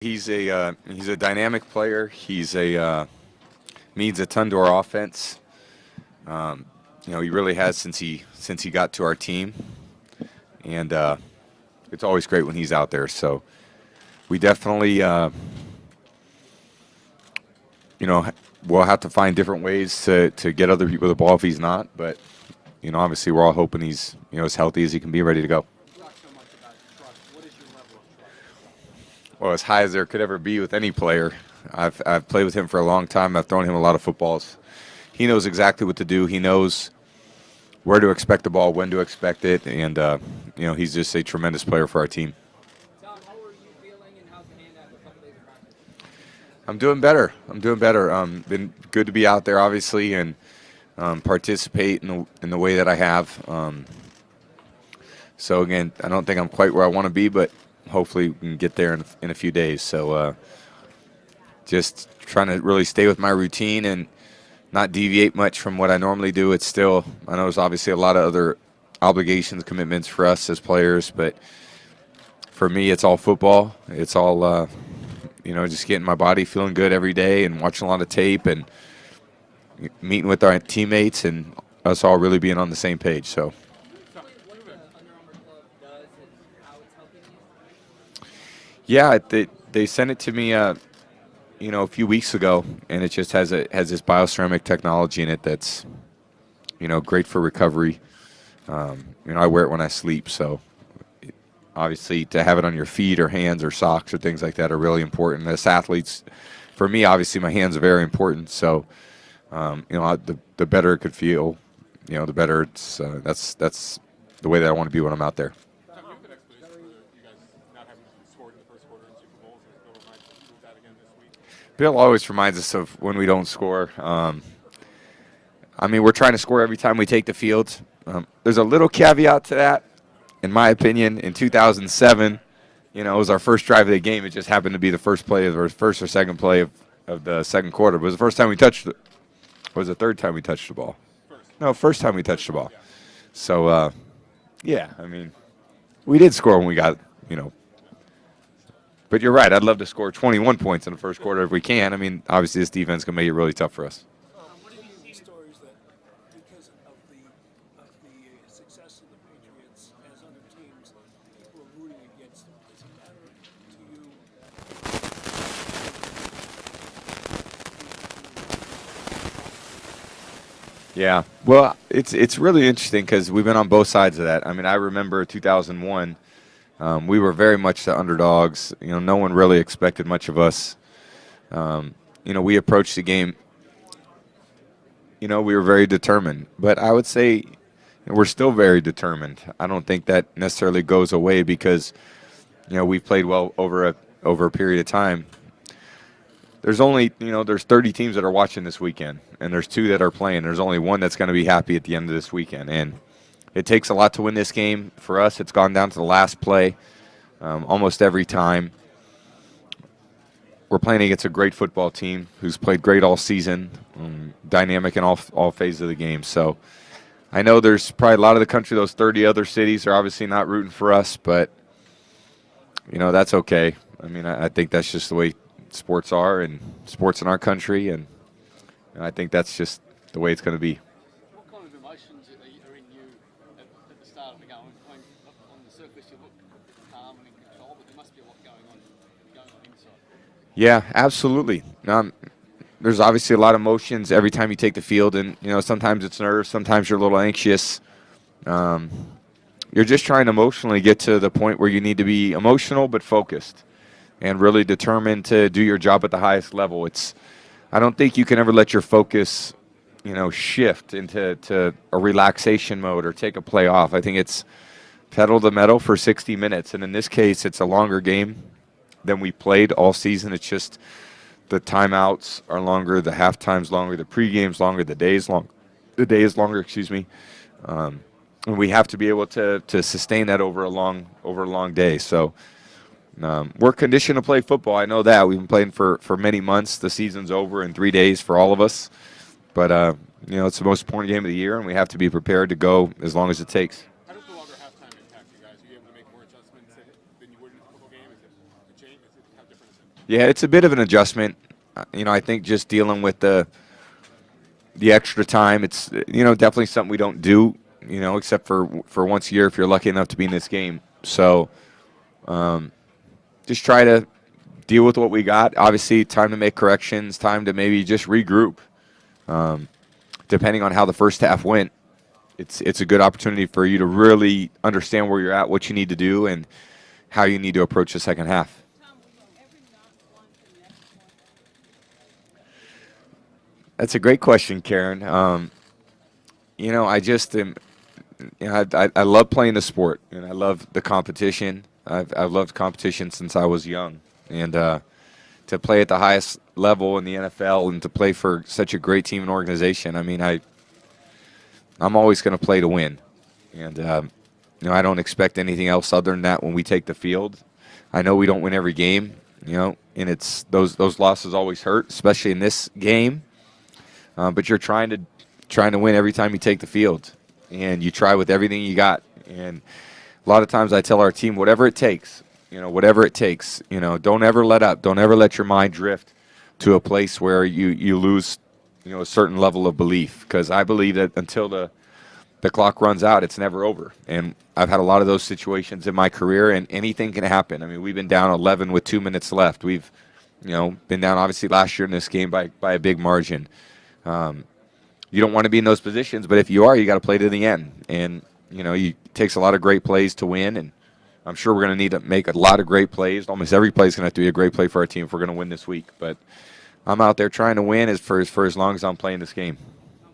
He's a dynamic player. He's a means a ton to our offense. Um, he really has since he got to our team, and it's always great when he's out there. So we definitely, you know, we'll have to find different ways to get other people the ball if he's not. But obviously, we're all hoping he's as healthy as he can be, ready to go. Well, as high as there could ever be with any player. I've played with him for a long time. I've thrown him a lot of footballs. He knows exactly what to do. He knows where to expect the ball, when to expect it, and he's just a tremendous player for our team. Tom, how are you feeling, and how's the hand after a couple days of practice? I'm doing better. Been good to be out there, obviously, and participate in the way that I have. So again, I don't think I'm quite where I want to be, but hopefully we can get there in a few days. So just trying to really stay with my routine and not deviate much from what I normally do. It's still, I know there's obviously a lot of other obligations, commitments for us as players, but for me, it's all football. It's all, just getting my body feeling good every day and watching a lot of tape and meeting with our teammates and us all really being on the same page. So. Yeah, they sent it to me, a few weeks ago, and it just has this bioceramic technology in it that's, great for recovery. I wear it when I sleep, so obviously to have it on your feet or hands or socks or things like that are really important. As athletes, for me, obviously my hands are very important. So, the better it could feel, the better it's. That's the way that I want to be when I'm out there. Bill always reminds us of when we don't score. We're trying to score every time we take the field. There's a little caveat to that, in my opinion. In 2007, it was our first drive of the game. It just happened to be the first play of our first or second play of the second quarter. But it was the first time we touched it. Or was it the third time we touched the ball? No, first time we touched the ball. So, we did score when we got, But you're right. I'd love to score 21 points in the first quarter if we can. Obviously this defense can make it really tough for us. What do you see stories that because of the success of the Patriots as other teams, people are rooting against them? Does it matter to you? Yeah. Well, it's really interesting because we've been on both sides of that. I remember 2001. We were very much the underdogs. No one really expected much of us. We approached the game. We were very determined. But I would say we're still very determined. I don't think that necessarily goes away because, we've played well over a period of time. There's only, there's 30 teams that are watching this weekend, and there's 2 that are playing. There's only 1 that's going to be happy at the end of this weekend. And it takes a lot to win this game. For us, it's gone down to the last play almost every time. We're playing against a great football team who's played great all season, dynamic in all phases of the game. So I know there's probably a lot of the country, those 30 other cities are obviously not rooting for us, but, that's okay. I think that's just the way sports are and sports in our country, and I think that's just the way it's going to be. What kind of emotions are in you at the start of the game? On the surface, you look calm and in control, but there must be a lot going on inside. Yeah, absolutely. There's obviously a lot of emotions every time you take the field, and sometimes it's nerves, sometimes you're a little anxious. You're just trying to emotionally get to the point where you need to be emotional but focused and really determined to do your job at the highest level. I don't think you can ever let your focus, shift into a relaxation mode or take a play off. I think it's pedal to the metal for 60 minutes, and in this case, it's a longer game than we played all season. It's just the timeouts are longer, the halftime's longer, the pregame's longer, the day is longer. Excuse me. And we have to be able to sustain that over a long day. So we're conditioned to play football. I know that. We've been playing for many months. The season's over in 3 days for all of us. But, it's the most important game of the year, and we have to be prepared to go as long as it takes. How does the longer halftime impact you guys? Are you able to make more adjustments than you would in a football game? Is it a change? How different is it? Yeah, it's a bit of an adjustment. I think just dealing with the extra time, it's definitely something we don't do. Except for once a year if you're lucky enough to be in this game. So just try to deal with what we got. Obviously, time to make corrections, time to maybe just regroup. Depending on how the first half went, it's a good opportunity for you to really understand where you're at, what you need to do, and how you need to approach the second half. That's a great question, Karen. I just am. I love playing the sport, and I love the competition. I've loved competition since I was young, and to play at the highest level in the NFL and to play for such a great team and organization. I mean, I'm always going to play to win, and I don't expect anything else other than that when we take the field. I know we don't win every game, and it's those losses always hurt, especially in this game. But you're trying to win every time you take the field, and you try with everything you got. And a lot of times I tell our team, whatever it takes, don't ever let up. Don't ever let your mind drift to a place where you lose, a certain level of belief. Because I believe that until the clock runs out, it's never over. And I've had a lot of those situations in my career, and anything can happen. I mean, we've been down 11 with 2 minutes left. We've, been down obviously last year in this game by a big margin. You don't want to be in those positions, but if you are, you got to play to the end. And it takes a lot of great plays to win, and I'm sure we're going to need to make a lot of great plays. Almost every play is going to have to be a great play for our team if we're going to win this week. But I'm out there trying to win for as long as I'm playing this game.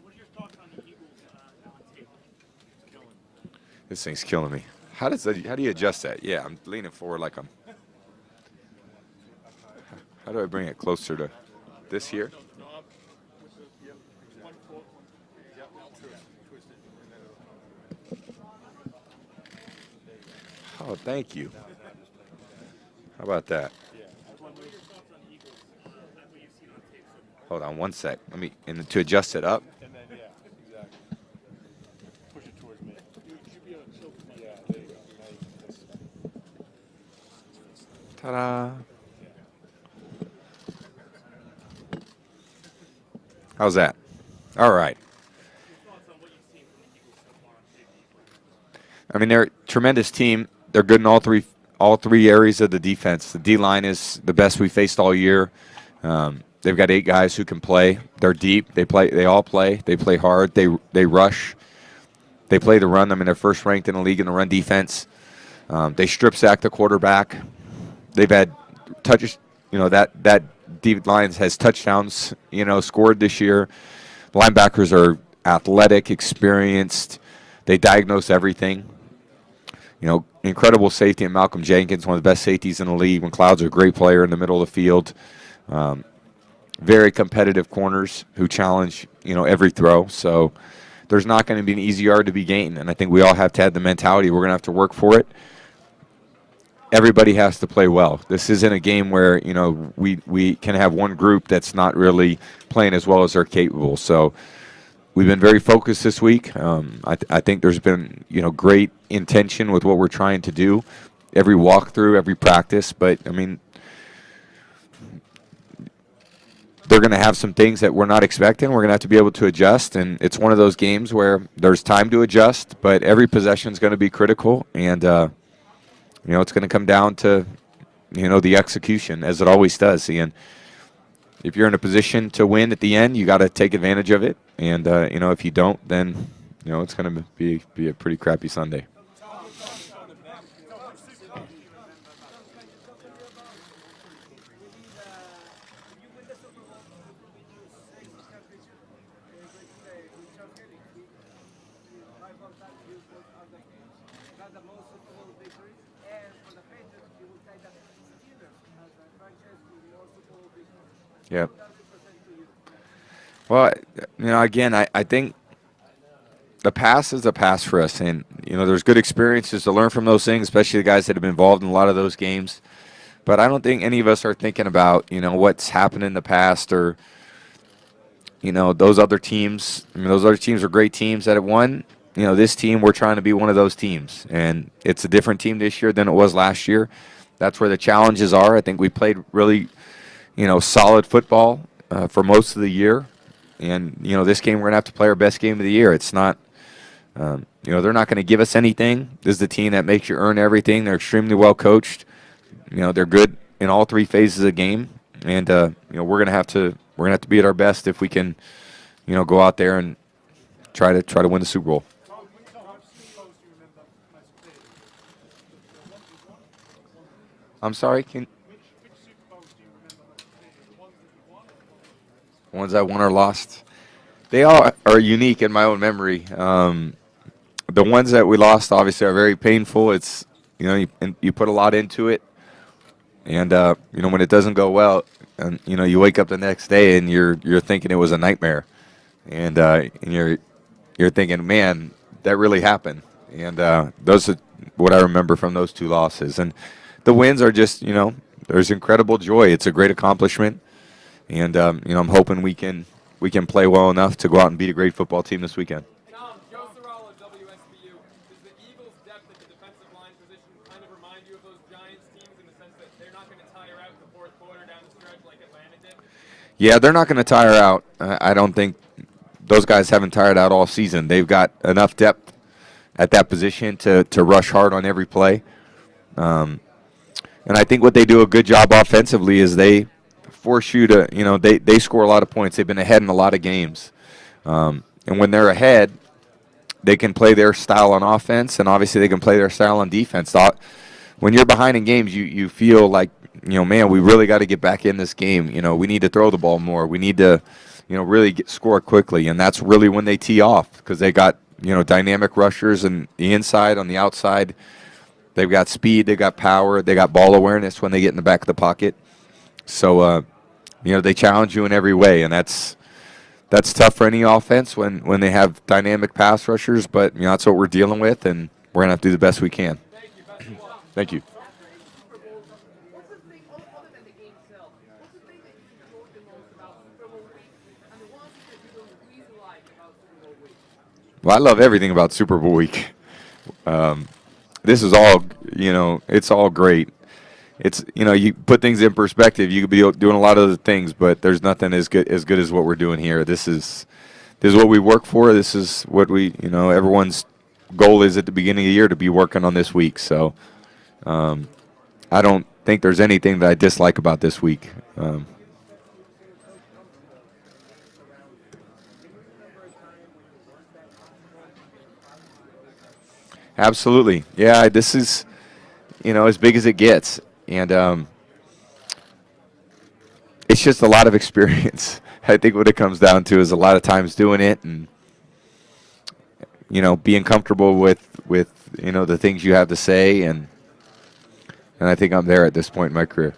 What are your thoughts on the Eagles non-tape? This thing's killing me. How do you adjust that? Yeah, I'm leaning forward like I'm. How do I bring it closer to this here? Oh, thank you. How about that? Hold on one sec. To adjust it up. And then, yeah, exactly. Push it towards me. You should be able to tilt. Yeah, there you go. Now you can just. Ta-da. How's that? All right. I mean, they're a tremendous team. They're good in all three areas of the defense. The D-line is the best we faced all year. They've got 8 guys who can play. They're deep. They all play. They play hard. They rush. They play the run. I mean, they're first ranked in the league in the run defense. They strip sack the quarterback. They've had touches. That deep lines has touchdowns. Scored this year. Linebackers are athletic, experienced. They diagnose everything. Incredible safety in Malcolm Jenkins, one of the best safeties in the league. McLeod's a great player in the middle of the field. Very competitive corners who challenge, every throw. So there's not going to be an easy yard to be gained. And I think we all have to have the mentality we're going to have to work for it. Everybody has to play well. This isn't a game where, we can have one group that's not really playing as well as they're capable. So we've been very focused this week. I think there's been, great intention with what we're trying to do. Every walkthrough, every practice. But, they're going to have some things that we're not expecting. We're going to have to be able to adjust. And it's one of those games where there's time to adjust, but every possession is going to be critical. And, it's going to come down to, the execution, as it always does. And if you're in a position to win at the end, you got to take advantage of it. And, if you don't, then, it's going to be a pretty crappy Sunday. Yeah. Well, again, I think the past is a past for us. And, there's good experiences to learn from those things, especially the guys that have been involved in a lot of those games. But I don't think any of us are thinking about, what's happened in the past or, those other teams. I mean, those other teams are great teams that have won. This team, we're trying to be one of those teams. And it's a different team this year than it was last year. That's where the challenges are. I think we played really, solid football for most of the year. And, this game we're going to have to play our best game of the year. It's not, they're not going to give us anything. This is the team that makes you earn everything. They're extremely well coached. They're good in all three phases of the game. And, we're going to have to be at our best if we can, go out there and try to win the Super Bowl. I'm sorry, ones I won or lost? They all are unique in my own memory. The ones that we lost obviously are very painful. It's, you put a lot into it. And, when it doesn't go well, and, you wake up the next day and you're thinking it was a nightmare. And you're thinking, man, that really happened. And those are what I remember from those two losses. And the wins are just, there's incredible joy. It's a great accomplishment. And, I'm hoping we can play well enough to go out and beat a great football team this weekend. Joe Sorrell of WSBU. Does the Eagles' depth at the defensive line position kind of remind you of those Giants teams in the sense that they're not going to tire out in the fourth quarter down the stretch like Atlanta did? Yeah, they're not going to tire out. I don't think those guys haven't tired out all season. They've got enough depth at that position to rush hard on every play. And I think what they do a good job offensively is they force you to, they score a lot of points. They've been ahead in a lot of games. And when they're ahead, they can play their style on offense, and obviously they can play their style on defense. When you're behind in games, you feel like, man, we really got to get back in this game. We need to throw the ball more. We need to, really score quickly. And that's really when they tee off, because they got, dynamic rushers on the inside, on the outside. They've got speed, they've got power, they got ball awareness when they get in the back of the pocket. So, they challenge you in every way, and that's tough for any offense when they have dynamic pass rushers, but, that's what we're dealing with, and we're going to have to do the best we can. Thank you. What's the thing, other than the game itself, what's the thing that you enjoyed the most about Super Bowl week, and the ones that you don't really like about Super Bowl week? Well, I love everything about Super Bowl week. This is all, it's all great. It's, you put things in perspective. You could be doing a lot of other things, but there's nothing as good as what we're doing here. This is what we work for. This is what we, everyone's goal is at the beginning of the year to be working on this week. So I don't think there's anything that I dislike about this week. Absolutely. Yeah, this is, as big as it gets. And it's just a lot of experience. I think what it comes down to is a lot of times doing it and, being comfortable with the things you have to say. And I think I'm there at this point in my career.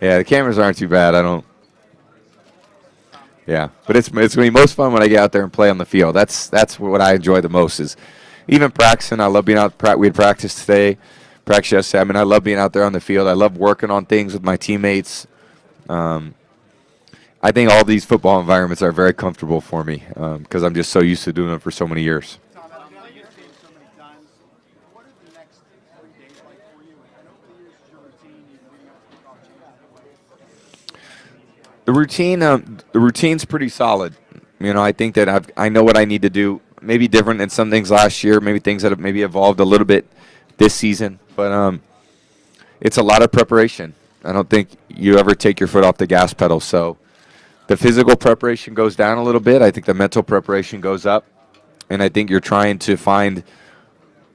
Yeah, the cameras aren't too bad. Yeah, but it's going to be most fun when I get out there and play on the field. That's what I enjoy the most is even practicing. I love being out. We had practice yesterday. I love being out there on the field. I love working on things with my teammates. I think all these football environments are very comfortable for me because I'm just so used to doing them for so many years. Tom, I know you've changed so many times. What are the next 3 days like for you? And over the years, is your routine, you leading up to The routine's pretty solid. I think that I know what I need to do. Maybe different than some things last year. Maybe things that have maybe evolved a little bit this season. But it's a lot of preparation. I don't think you ever take your foot off the gas pedal. So the physical preparation goes down a little bit. I think the mental preparation goes up. And I think you're trying to find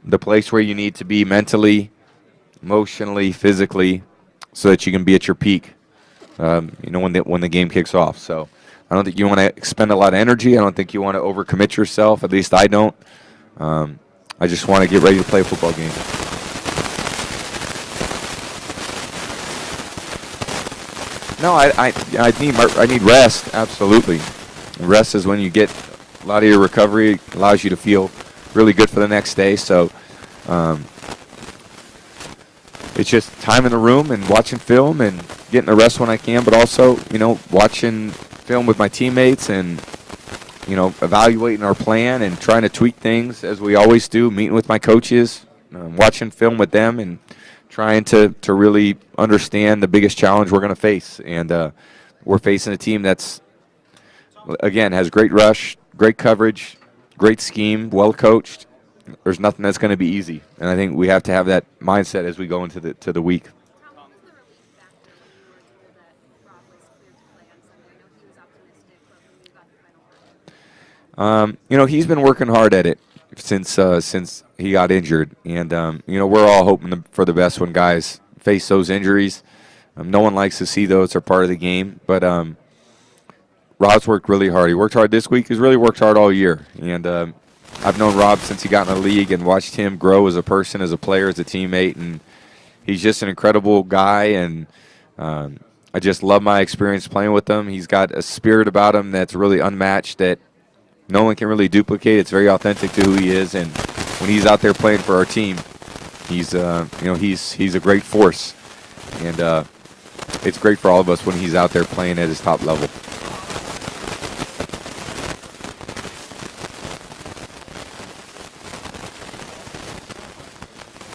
the place where you need to be mentally, emotionally, physically, so that you can be at your peak, when the game kicks off. So I don't think you want to expend a lot of energy. I don't think you want to overcommit yourself. At least I don't. I just want to get ready to play a football game. No, I need rest. Absolutely, rest is when you get a lot of your recovery. Allows you to feel really good for the next day. So it's just time in the room and watching film and getting the rest when I can, but also watching film with my teammates and evaluating our plan and trying to tweak things as we always do. Meeting with my coaches, watching film with them, and trying to really understand the biggest challenge we're going to face. And we're facing a team that's, again, has great rush, great coverage, great scheme, well coached. There's nothing that's going to be easy. And I think we have to have that mindset as we go into the week. Tom, what was the relief factor when you were told that Rob was cleared to play on Sunday? I know he was optimistic, but when you got the final word. He's been working hard at it since he got injured. And, we're all hoping for the best when guys face those injuries. No one likes to see those. They're part of the game. But Rob's worked really hard. He worked hard this week. He's really worked hard all year. And I've known Rob since he got in the league and watched him grow as a person, as a player, as a teammate. And he's just an incredible guy. And I just love my experience playing with him. He's got a spirit about him that's really unmatched, that no one can really duplicate. It's very authentic to who he is, and when he's out there playing for our team, he's a great force, and it's great for all of us when he's out there playing at his top level.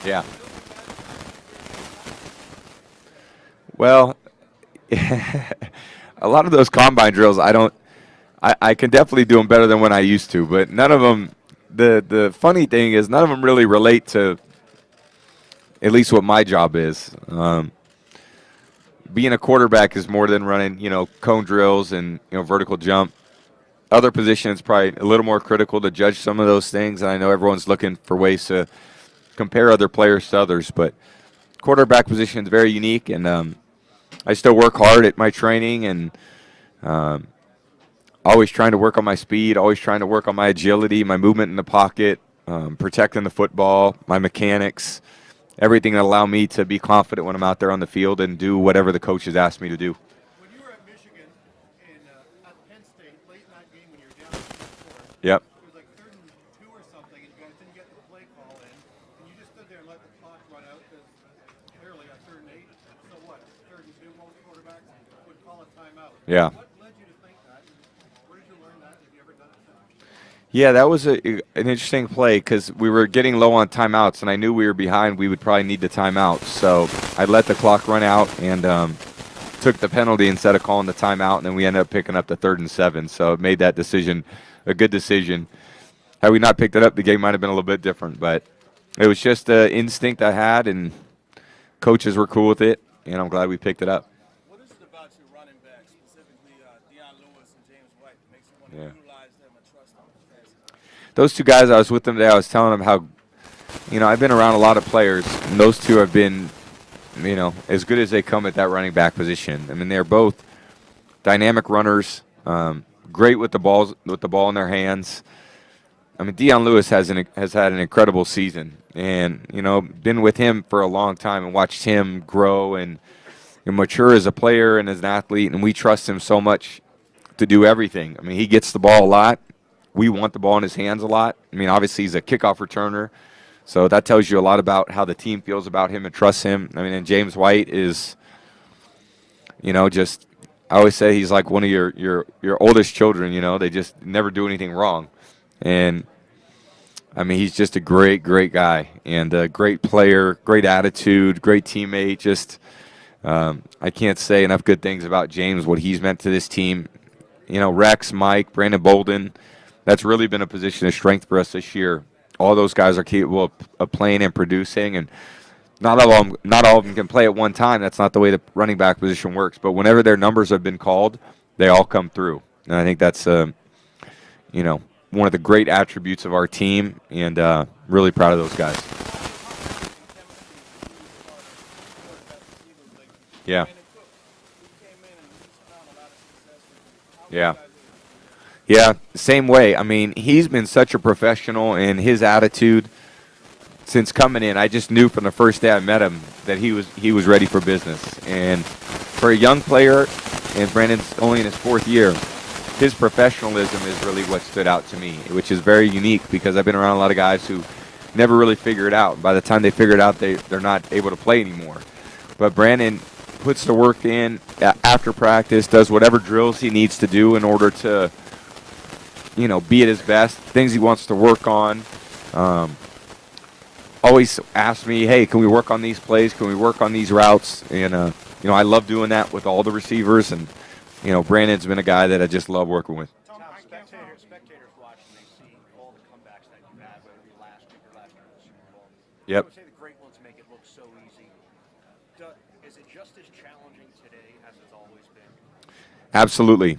Yeah. Well, a lot of those combine drills, I can definitely do them better than when I used to, but none of them, the funny thing is none of them really relate to at least what my job is. Being a quarterback is more than running, cone drills and, vertical jump. Other positions probably a little more critical to judge some of those things, and I know everyone's looking for ways to compare other players to others, but quarterback position is very unique, and I still work hard at my training and always trying to work on my speed, always trying to work on my agility, my movement in the pocket, protecting the football, my mechanics, everything that allow me to be confident when I'm out there on the field and do whatever the coaches ask me to do. When you were at Michigan and at Penn State, late in that game when you were down 4, Yep. it was like 3rd and 2 or something, and you guys didn't get the play call in, and you just stood there and let the clock run out because clearly at 3rd and 8, so what? 3rd and 2, most quarterbacks would call a timeout. Yeah. What led you to think that? Where did you learn that? Have you ever done it since? Yeah, that was an interesting play because we were getting low on timeouts, and I knew we were behind. We would probably need the timeout. So I let the clock run out and took the penalty instead of calling the timeout, and then we ended up picking up the 3rd and 7. So it made that decision a good decision. Had we not picked it up, the game might have been a little bit different. But it was just an instinct I had, and coaches were cool with it, and I'm glad we picked it up. What is it about your running backs, specifically Deion Lewis and James White, that makes you want to Yeah. utilize them and trust them as fast? Those two guys, I was with them today. I was telling them how, I've been around a lot of players, and those two have been, as good as they come at that running back position. I mean, they're both dynamic runners, great with the ball in their hands. I mean, Deion Lewis has had an incredible season, and been with him for a long time and watched him grow and mature as a player and as an athlete, and we trust him so much to do everything. I mean, he gets the ball a lot. We want the ball in his hands a lot. I mean, obviously he's a kickoff returner, so that tells you a lot about how the team feels about him and trusts him. I mean, and James White is, just I always say he's like one of your oldest children. They just never do anything wrong, and I mean he's just a great guy and a great player, great attitude, great teammate. Just I can't say enough good things about James, what he's meant to this team. Rex, Mike, Brandon Bolden. That's really been a position of strength for us this year. All those guys are capable of playing and producing, and not all of them can play at one time. That's not the way the running back position works. But whenever their numbers have been called, they all come through. And I think that's one of the great attributes of our team, and really proud of those guys. Yeah. Yeah. Yeah, same way. I mean, he's been such a professional, and his attitude since coming in, I just knew from the first day I met him that he was ready for business. And for a young player, and Brandon's only in his 4th year, his professionalism is really what stood out to me, which is very unique because I've been around a lot of guys who never really figure it out. By the time they figure it out, they're not able to play anymore. But Brandon puts the work in after practice, does whatever drills he needs to do in order to be at his best, things he wants to work on. always ask me, hey, can we work on these plays? Can we work on these routes? And, I love doing that with all the receivers. And, Brandon's been a guy that I just love working with. Tom, spectators watch and they see all the comebacks that you had, whether it be last week or last year in the Super Bowl. Yep. I would say the great ones make it look so easy. Is it just as challenging today as it's always been? Absolutely.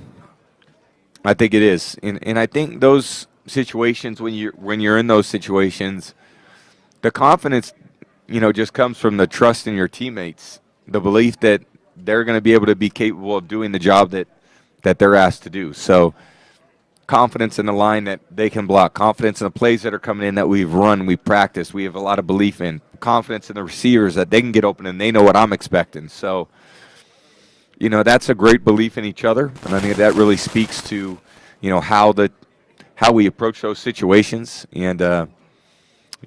I think it is. And I think those situations, when you're in those situations, the confidence, just comes from the trust in your teammates, the belief that they're going to be able to be capable of doing the job that they're asked to do. So confidence in the line that they can block, confidence in the plays that are coming in that we've run, we've practiced, we have a lot of belief in, confidence in the receivers that they can get open and they know what I'm expecting. So, that's a great belief in each other, and I think that really speaks to, how we approach those situations. And,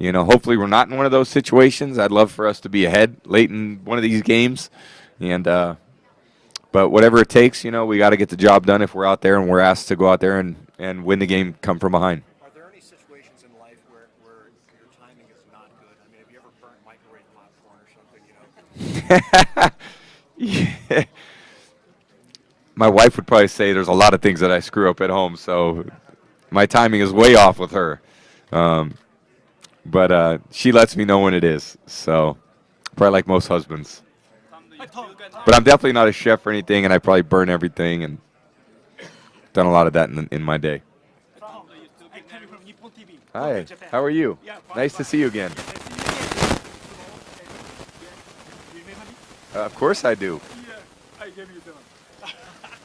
hopefully we're not in one of those situations. I'd love for us to be ahead late in one of these games. And but whatever it takes, we got to get the job done if we're out there and we're asked to go out there and win the game, come from behind. Are there any situations in life where your timing is not good? I mean, have you ever burnt microwave popcorn or something, Yeah. My wife would probably say there's a lot of things that I screw up at home, so my timing is way off with her. But she lets me know when it is, so probably like most husbands. But I'm definitely not a chef or anything, and I probably burn everything and done a lot of that in my day. I come from Nippon TV. Hi, Japan. how are you? Yeah, Nice to see you again. Nice to see you again. You remember me? Of course I do. Yeah, I gave you the one.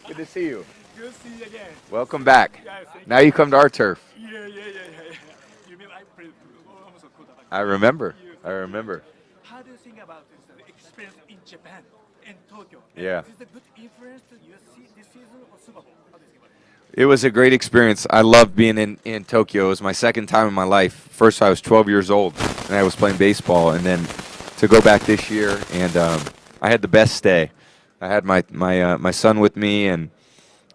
Good to see you. Good to see you again. Welcome back. Yeah, thank Now you come to our turf. Yeah. You remember I played almost a quarterback. I remember. I remember. How do you think about this experience in Japan, in Tokyo? Yeah. Is it a good influence to you see this season or Super Bowl? How do you think about it? It was a great experience. I loved being in Tokyo. It was my second time in my life. First, I was 12 years old, and I was playing baseball. And then to go back this year, and I had the best stay. I had my son with me, and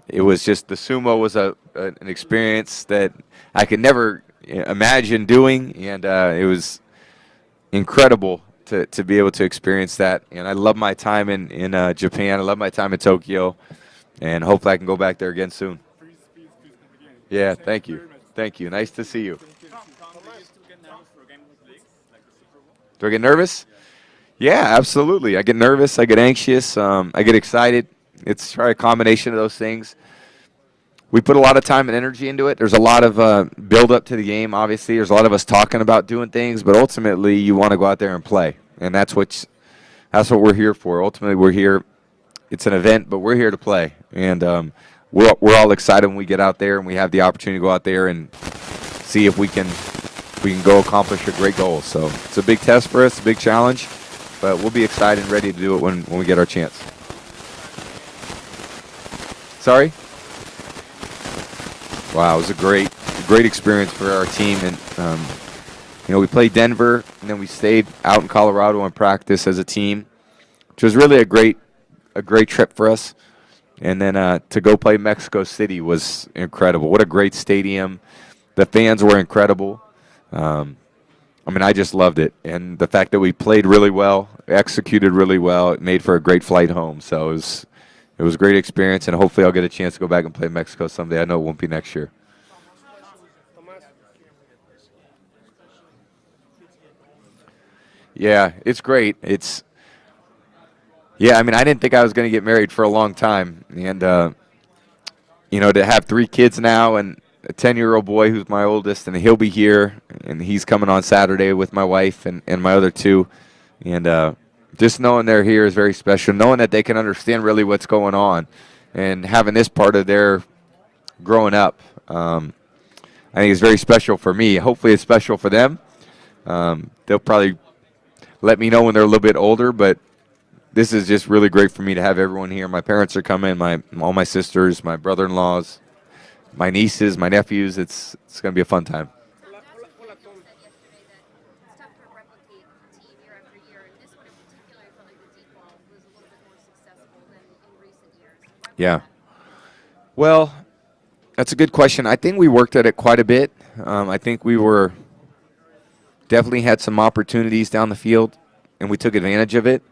it was just the sumo was an experience that I could never imagine doing, and it was incredible to be able to experience that. And I love my time in Japan. I love my time in Tokyo, and hopefully I can go back there again soon. Please come again. Yeah, thank you. Thank you. Nice to see you. Do I get nervous? Yeah, absolutely. I get nervous. I get anxious. I get excited. It's probably a combination of those things. We put a lot of time and energy into it. There's a lot of build up to the game, obviously. There's a lot of us talking about doing things, but ultimately you want to go out there and play. And that's what we're here for. Ultimately we're here. It's an event, but we're here to play. And we're all excited when we get out there and we have the opportunity to go out there and see if we can go accomplish a great goal. So it's a big test for us, a big challenge, but we'll be excited and ready to do it when we get our chance. Sorry? Wow, it was a great experience for our team. And we played Denver, and then we stayed out in Colorado and practice as a team, which was really a great trip for us. And then to go play Mexico City was incredible. What a great stadium. The fans were incredible. I just loved it. And the fact that we played really well, executed really well, it made for a great flight home. So it was a great experience, and hopefully I'll get a chance to go back and play Mexico someday. I know it won't be next year. Yeah, it's great. I didn't think I was going to get married for a long time. And, to have 3 kids now and a 10-year-old boy who's my oldest, and he'll be here, and he's coming on Saturday with my wife and my other 2. And just knowing they're here is very special, knowing that they can understand really what's going on and having this part of their growing up. I think it's very special for me. Hopefully it's special for them. They'll probably let me know when they're a little bit older, but this is just really great for me to have everyone here. My parents are coming, all my sisters, my brother-in-laws, my nieces, my nephews. It's going to be a fun time. Yeah. Well, that's a good question. I think we worked at it quite a bit. I think we were definitely had some opportunities down the field, and we took advantage of it.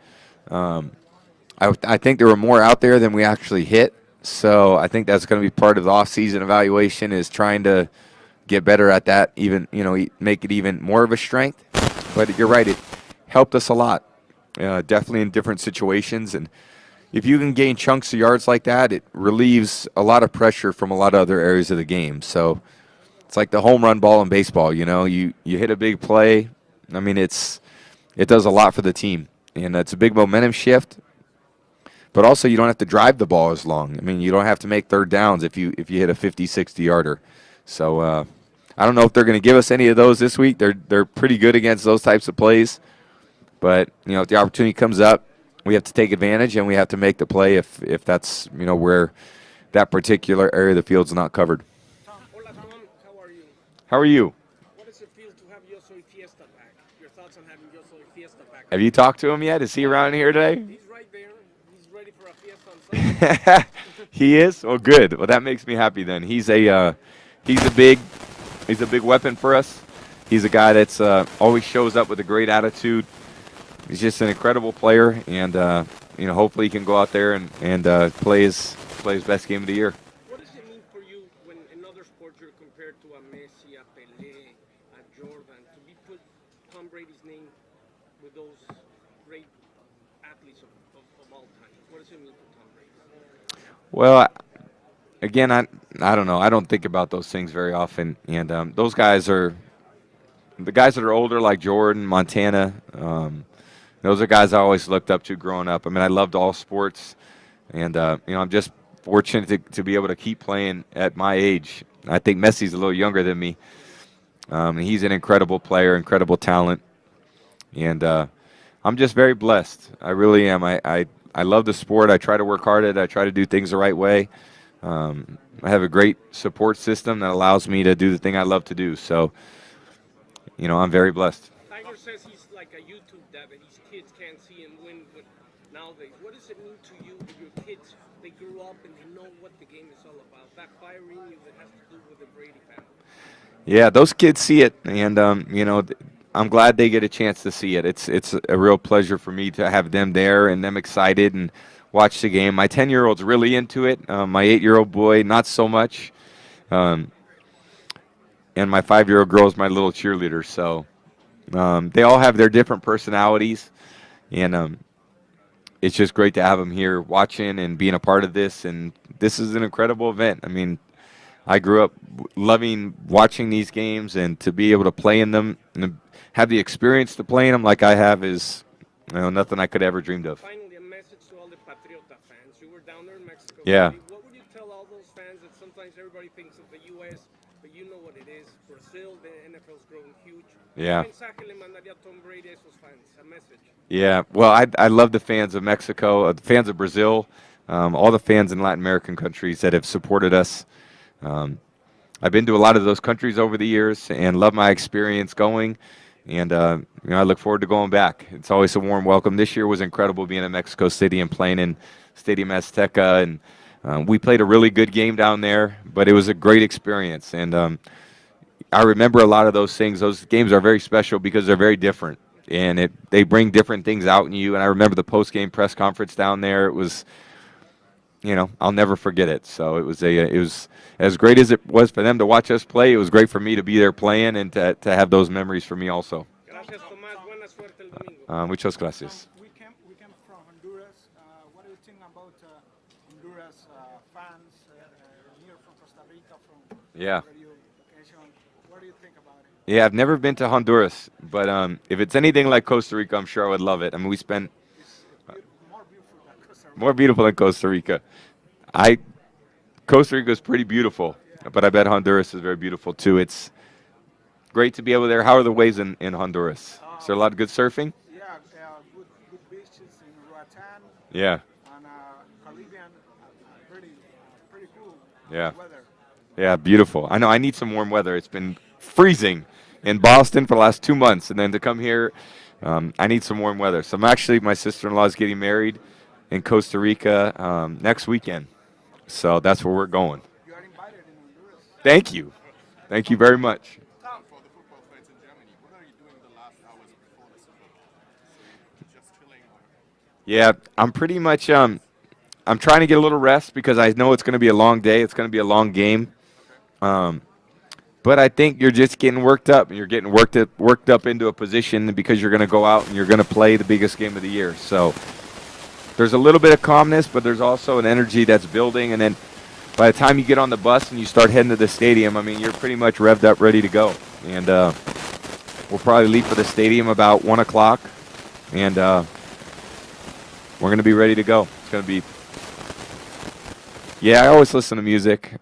I think there were more out there than we actually hit. So I think that's going to be part of the off-season evaluation is trying to get better at that, even make it even more of a strength. But you're right, it helped us a lot, definitely in different situations. And if you can gain chunks of yards like that, it relieves a lot of pressure from a lot of other areas of the game. So it's like the home run ball in baseball. You hit a big play. I mean, it does a lot for the team, and it's a big momentum shift. But also, you don't have to drive the ball as long. I mean, you don't have to make third downs if you hit a 50, 60-yarder. So I don't know if they're going to give us any of those this week. They're pretty good against those types of plays. But, if the opportunity comes up, we have to take advantage, and we have to make the play if that's, where that particular area of the field's not covered. Hola, Tom. How are you? How are you? What does it feel to have Yo Soy Fiesta back? Your thoughts on having Yo Soy Fiesta back? Have you talked to him yet? Is he around here today? He's right there. He's ready for a fiesta on Sunday. He is? Well, good. Well, that makes me happy then. He's a big weapon for us. He's a guy that's always shows up with a great attitude. He's just an incredible player, and hopefully he can go out there and play his best game of the year. What does it mean for you when in other sports you're compared to a Messi, a Pelé, a Jordan, to be put Tom Brady's name with those great athletes of all time? What does it mean for Tom Brady? Well, again, I don't know. I don't think about those things very often, and those guys are the guys that are older, like Jordan, Montana. Those are guys I always looked up to growing up. I mean, I loved all sports, and I'm just fortunate to be able to keep playing at my age. I think Messi's a little younger than me. He's an incredible player, incredible talent, and I'm just very blessed. I really am. I love the sport. I try to work hard at it. I try to do things the right way. I have a great support system that allows me to do the thing I love to do. So, I'm very blessed. Tiger says he's like a YouTube dad that his kids can't see and win nowadays. What does it mean to you that your kids, they grew up and they know what the game is all about? That fire in you that has to do with the Brady family. Yeah, those kids see it, and I'm glad they get a chance to see it. It's a real pleasure for me to have them there and them excited and watch the game. My 10-year-old's really into it. My 8-year-old boy, not so much. And my 5-year-old girl is my little cheerleader. So they all have their different personalities, and it's just great to have them here watching and being a part of this. And this is an incredible event. I mean, I grew up loving watching these games, and to be able to play in them and have the experience to play in them like I have is nothing I could ever dreamed of. Finally, a message to all the Patriota fans. You were down there in Mexico. Yeah. City. What would you tell all those fans that sometimes everybody thinks of the U.S., but you know what it is? Brazil, the NFL's growing huge. Yeah. ¿Qué mensaje le mandaría Tom Brady a esos fans? A message. Yeah, well, I love the fans of Mexico, the fans of Brazil, all the fans in Latin American countries that have supported us. I've been to a lot of those countries over the years and love my experience going, and I look forward to going back. It's always a warm welcome. This year was incredible being in Mexico City and playing in Stadium Azteca, and we played a really good game down there, but it was a great experience. And I remember a lot of those things. Those games are very special because they're very different, and they bring different things out in you. And I remember the post-game press conference down there. It was, I'll never forget it. So it was as great as it was for them to watch us play. It was great for me to be there playing and to have those memories for me also. Gracias, Tomás. Buena suerte el domingo. Muchas gracias. We came from Honduras. What do you think about Honduras fans here from Costa Rica, from Yeah. radio location? What do you think about it? Yeah, I've never been to Honduras, but if it's anything like Costa Rica, I'm sure I would love it. I mean, we spent More beautiful than Costa Rica. more beautiful than Costa Rica. Costa Rica is pretty beautiful, but I bet Honduras is very beautiful too. It's great to be able there. How are the waves in Honduras? Is there a lot of good surfing? Yeah, good beaches in Roatan Yeah, and Caribbean. Pretty cool yeah, weather. yeah, beautiful. I know I need some warm weather. It's been freezing in Boston for the last 2 months, and then to come here, I need some warm weather. So my sister-in-law is getting married in Costa Rica next weekend. So that's where we're going. You are invited in Honduras. Thank you. Thank you very much. For the football fans in Germany, what are you doing the Yeah, I'm pretty much I'm trying to get a little rest because I know it's going to be a long day. It's going to be a long game. Um, but I think you're just getting worked up. You're getting worked up into a position because you're going to go out and you're going to play the biggest game of the year. So there's a little bit of calmness, but there's also an energy that's building. And then by the time you get on the bus and you start heading to the stadium, I mean, you're pretty much revved up, ready to go. And we'll probably leave for the stadium about 1 o'clock. And we're going to be ready to go. It's going to be. Yeah, I always listen to music.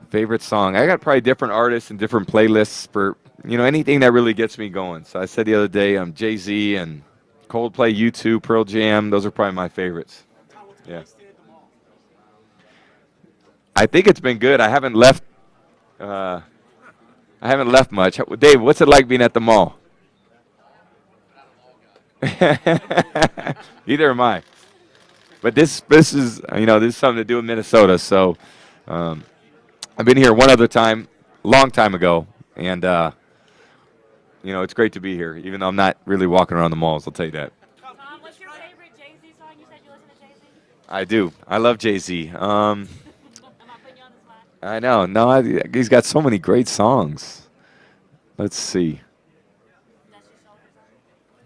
Favorite song? I got probably different artists and different playlists for anything that really gets me going. So I said the other day, Jay-Z and Coldplay, U2, Pearl Jam. Those are probably my favorites. Yeah. I think it's been good. I haven't left. I haven't left much. Dave, what's it like being at the mall? Neither am I. But this is this is something to do with Minnesota. So I've been here one other time, long time ago, and it's great to be here. Even though I'm not really walking around the malls, I'll tell you that. Tom, what's your favorite Jay-Z song? You said you listen to Jay-Z? I do. I love Jay-Z. Am I putting you on the spot? I know. No, he's got so many great songs. Let's see. That's your shoulder song?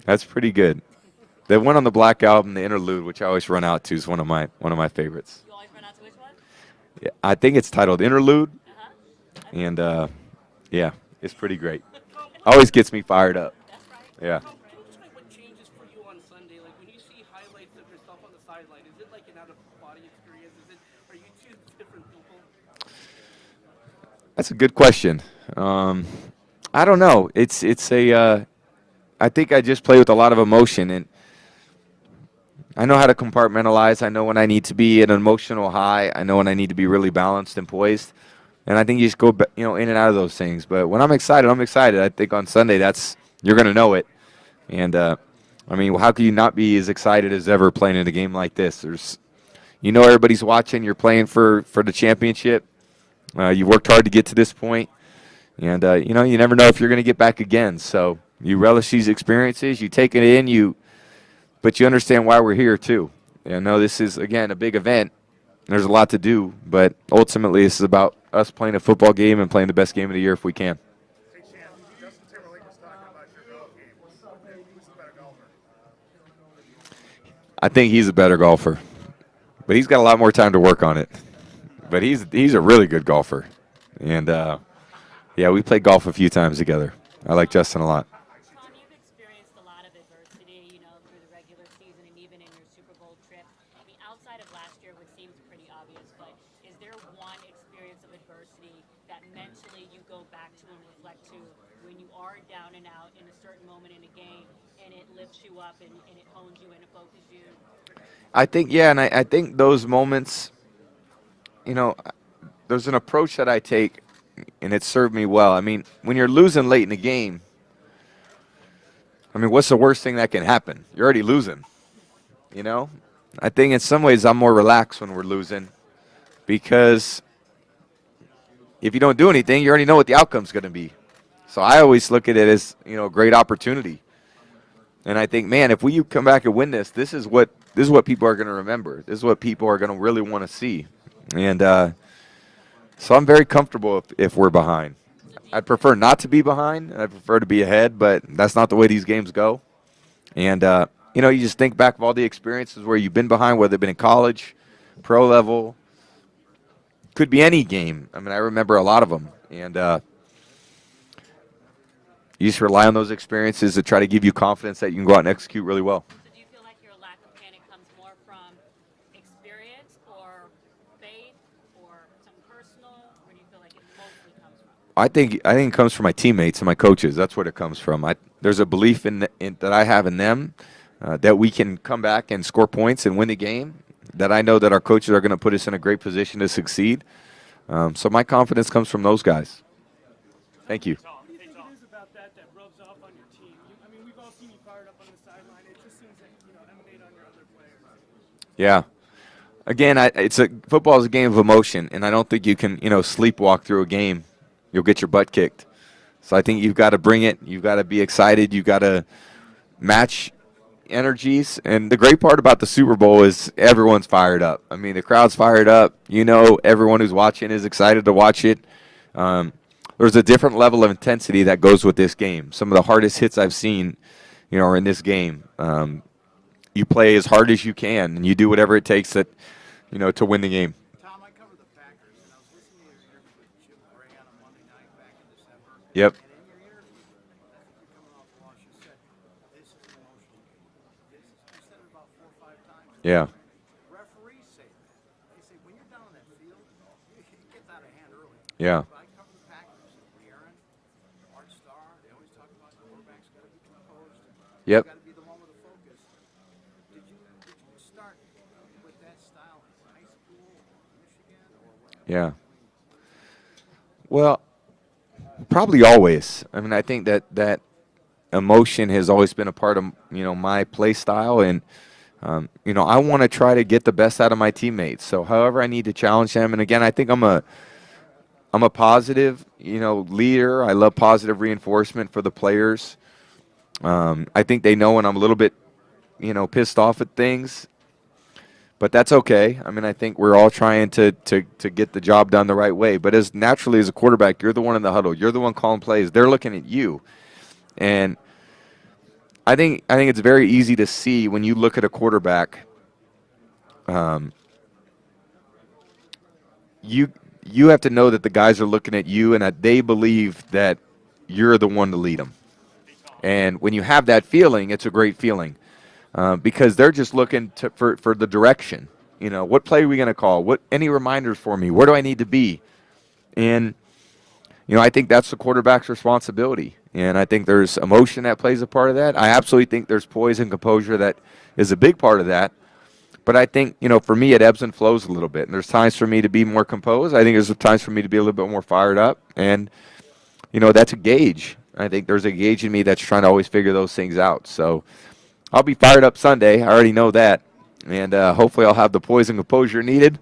That's pretty good. The one on the Black Album, the interlude, which I always run out to, is one of my favorites. You always run out to which one? Yeah, I think it's titled Interlude, Uh-huh. and yeah, it's pretty great. Always gets me fired up. That's right. Yeah. Can you explain what changes for you on Sunday? Like when you see highlights of yourself on the sideline, is it like an out-of-body experience? Are you two different people? That's a good question. I don't know. It's a. I think I just play with a lot of emotion, and I know how to compartmentalize. I know when I need to be at an emotional high. I know when I need to be really balanced and poised. And I think you just go, in and out of those things. But when I'm excited, I'm excited. I think on Sunday, you're going to know it. And I mean, how can you not be as excited as ever playing in a game like this? Everybody's watching. You're playing for the championship. You worked hard to get to this point, and you never know if you're going to get back again. So you relish these experiences. You take it in. But you understand why we're here too. I know this is again a big event. There's a lot to do, but ultimately this is about us playing a football game and playing the best game of the year if we can. Hey, Shan, Justin Timberlake was talking about your golf game. Who's the better golfer? I think he's a better golfer, but he's got a lot more time to work on it. But he's a really good golfer, and yeah, we played golf a few times together. I like Justin a lot. Tom, you've experienced a lot of adversity, through the regular season and even in your Super Bowl trip. I mean, outside of last year, which seems pretty obvious, but is there one experience of adversity that mentally you go back to and reflect to when you are down and out in a certain moment in a game and it lifts you up and it hones you and it focuses you? I think, yeah, and I think those moments, there's an approach that I take, and it served me well. I mean, when you're losing late in the game, I mean, what's the worst thing that can happen? You're already losing, I think in some ways I'm more relaxed when we're losing because if you don't do anything, you already know what the outcome's going to be. So I always look at it as, a great opportunity. And I think, man, if we come back and win this, this is what people are going to remember. This is what people are going to really want to see. And so I'm very comfortable if we're behind. I'd prefer not to be behind. I'd prefer to be ahead, but that's not the way these games go. And, you just think back of all the experiences where you've been behind, whether they've been in college, pro level, could be any game. I mean, I remember a lot of them. And you just rely on those experiences to try to give you confidence that you can go out and execute really well. So do you feel like your lack of panic comes more from experience or faith or something personal? Where do you feel like it mostly comes from? I think it comes from my teammates and my coaches. That's what it comes from. There's a belief in that I have in them that we can come back and score points and win the game. That I know that our coaches are going to put us in a great position to succeed. So my confidence comes from those guys. Thank you. What do you think it is about that rubs off on your team? I mean, we've all seen you fired up on the sideline. It just seems like emanate on your other players. Yeah. Again, football is a game of emotion, and I don't think you can sleepwalk through a game. You'll get your butt kicked. So I think you've got to bring it. You've got to be excited. You've got to match energies. And the great part about the Super Bowl is everyone's fired up. I mean, the crowd's fired up. You know, everyone who's watching is excited to watch it. There's a different level of intensity that goes with this game. Some of the hardest hits I've seen, you know, are in this game. You play as hard as you can, and you do whatever it takes that, you know, to win the game. Tom, I cover the Packers, and I was listening to your interview with Jim Gray on a Monday night back in December. Yep. And in your interview, I think you're coming off the loss, you said, this is an emotional game. You said it about 4 or 5 times. Yeah. Referees say that. They say when you're down on that field, it gets out of hand early. Yeah. But I cover the Packers, Aaron, Art Starr, they always talk about the quarterback's got to be composed. Yep. Got to be the one with the focus. Did you start with that style in high school or Michigan or what? Yeah. Well, probably always. I mean, I think that emotion has always been a part of, you know, my play style, and you know, I want to try to get the best out of my teammates. So, however I need to challenge them, and again, I think I'm a positive, you know, leader. I love positive reinforcement for the players. I think they know when I'm a little bit, you know, pissed off at things, but that's okay. I mean, I think we're all trying to get the job done the right way. But as naturally as a quarterback, you're the one in the huddle. You're the one calling plays. They're looking at you, and I think it's very easy to see when you look at a quarterback. You have to know that the guys are looking at you and that they believe that you're the one to lead them. And when you have that feeling, it's a great feeling because they're just looking for the direction. You know, what play are we going to call? Any reminders for me? Where do I need to be? And, you know, I think that's the quarterback's responsibility. And I think there's emotion that plays a part of that. I absolutely think there's poise and composure that is a big part of that. But I think, you know, for me, it ebbs and flows a little bit. And there's times for me to be more composed. I think there's times for me to be a little bit more fired up. And, you know, that's a gauge. I think there's a gauge in me that's trying to always figure those things out. So I'll be fired up Sunday. I already know that. And hopefully I'll have the poise and composure needed,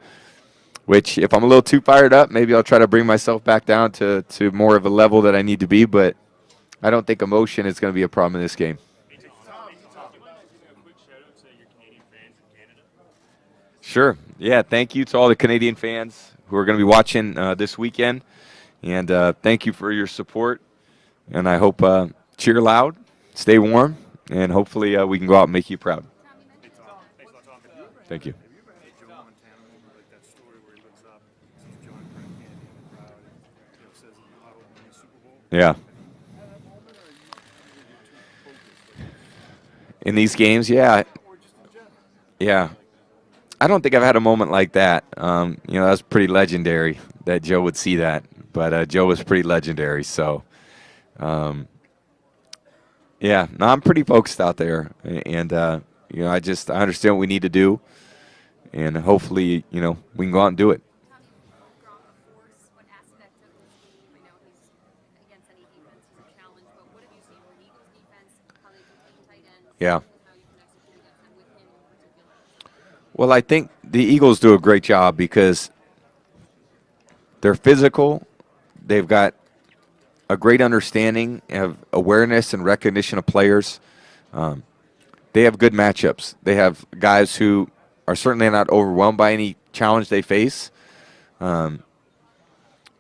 which if I'm a little too fired up, maybe I'll try to bring myself back down to more of a level that I need to be. But I don't think emotion is going to be a problem in this game. Sure. Yeah, thank you to all the Canadian fans who are going to be watching this weekend. And thank you for your support. And I hope cheer loud, stay warm, and hopefully we can go out and make you proud. Thank you. Yeah. In these games, yeah. Yeah. I don't think I've had a moment like that. You know, that's pretty legendary that Joe would see that. But Joe was pretty legendary. So, yeah, no, I'm pretty focused out there. And, you know, I understand what we need to do. And hopefully, you know, we can go out and do it. Yeah. Well, I think the Eagles do a great job because they're physical. They've got a great understanding of awareness and recognition of players. They have good matchups. They have guys who are certainly not overwhelmed by any challenge they face.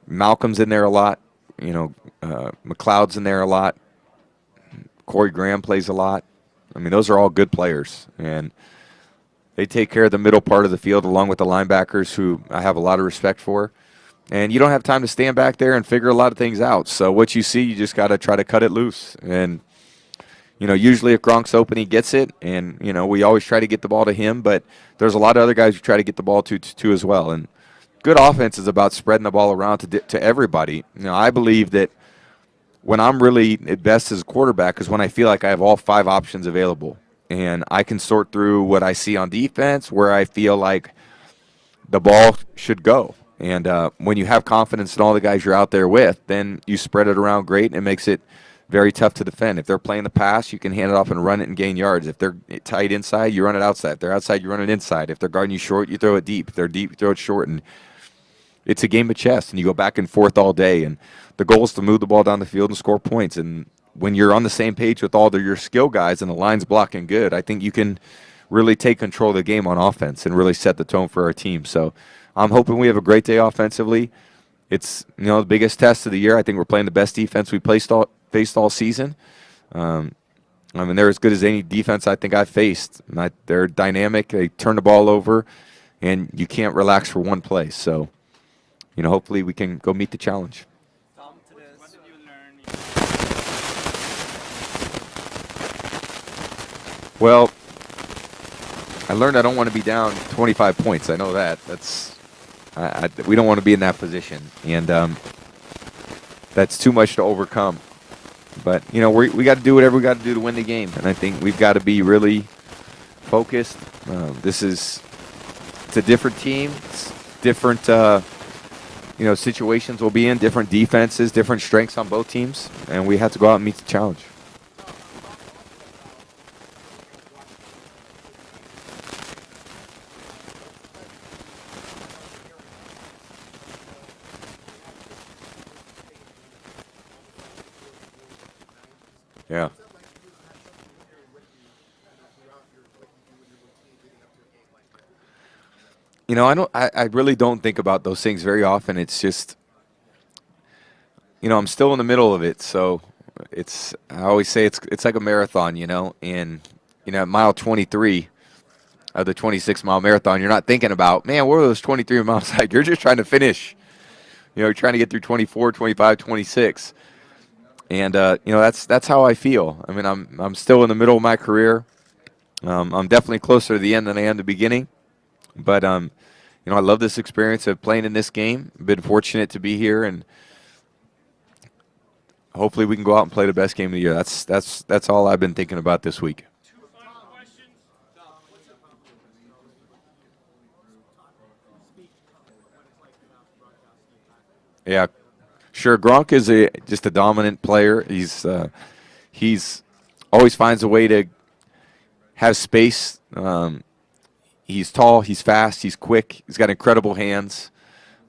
Malcolm's in there a lot. You know, McLeod's in there a lot. Corey Graham plays a lot. I mean, those are all good players. And they take care of the middle part of the field along with the linebackers who I have a lot of respect for. And you don't have time to stand back there and figure a lot of things out. So what you see, you just got to try to cut it loose. And, you know, usually if Gronk's open, he gets it. And, you know, we always try to get the ball to him. But there's a lot of other guys who try to get the ball to as well. And good offense is about spreading the ball around to everybody. You know, I believe that when I'm really at best as a quarterback is when I feel like I have all 5 options available. And I can sort through what I see on defense, where I feel like the ball should go. And when you have confidence in all the guys you're out there with, then you spread it around great, and it makes it very tough to defend. If they're playing the pass, you can hand it off and run it and gain yards. If they're tight inside, you run it outside. If they're outside, you run it inside. If they're guarding you short, you throw it deep. If they're deep, you throw it short. And it's a game of chess, and you go back and forth all day. And the goal is to move the ball down the field and score points. And when you're on the same page with all your skill guys and the line's blocking good, I think you can really take control of the game on offense and really set the tone for our team. So I'm hoping we have a great day offensively. It's the biggest test of the year. I think we're playing the best defense we faced all season. I mean, they're as good as any defense I think I've faced. They're dynamic. They turn the ball over, and you can't relax for one play. So, hopefully we can go meet the challenge. What did you learn? Well, I learned I don't want to be down 25 points. I know that. We don't want to be in that position, and that's too much to overcome. But, we got to do whatever we got to do to win the game. And I think we've got to be really focused. It's a different team. It's different, situations we'll be in, different defenses, different strengths on both teams. And we have to go out and meet the challenge. Yeah. I really don't think about those things very often. It's just, I'm still in the middle of it. So I always say it's like a marathon, and, at mile 23 of the 26-mile marathon, you're not thinking about, man, what are those 23 miles like? You're just trying to finish. You're trying to get through 24, 25, 26. And that's how I feel. I mean, I'm still in the middle of my career. I'm definitely closer to the end than I am the beginning. But I love this experience of playing in this game. I've been fortunate to be here, and hopefully we can go out and play the best game of the year. That's all I've been thinking about this week. Two final questions. Yeah. Sure, Gronk is just a dominant player. He's always finds a way to have space. He's tall, he's fast, he's quick, he's got incredible hands.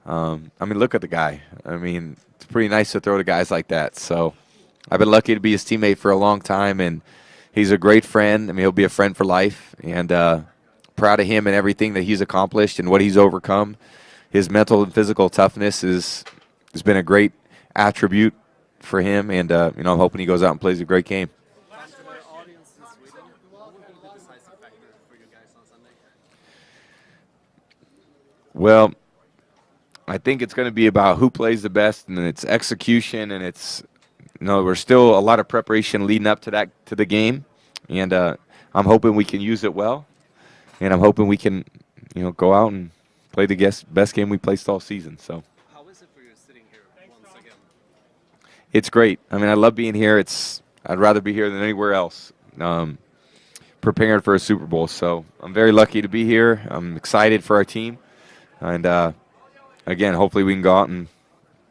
Look at the guy. It's pretty nice to throw to guys like that. So I've been lucky to be his teammate for a long time, and he's a great friend. He'll be a friend for life, and proud of him and everything that he's accomplished and what he's overcome. His mental and physical toughness has been a great attribute for him, and I'm hoping he goes out and plays a great game. Well, I think it's going to be about who plays the best, and it's execution, and it's there's still a lot of preparation leading up to the game, and I'm hoping we can use it well, and I'm hoping we can go out and play the best game we played all season. So. How is it for you sitting here once again? It's great. I love being here. I'd rather be here than anywhere else. Preparing for a Super Bowl, so I'm very lucky to be here. I'm excited for our team, and again, hopefully we can go out and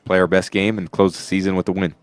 play our best game and close the season with a win.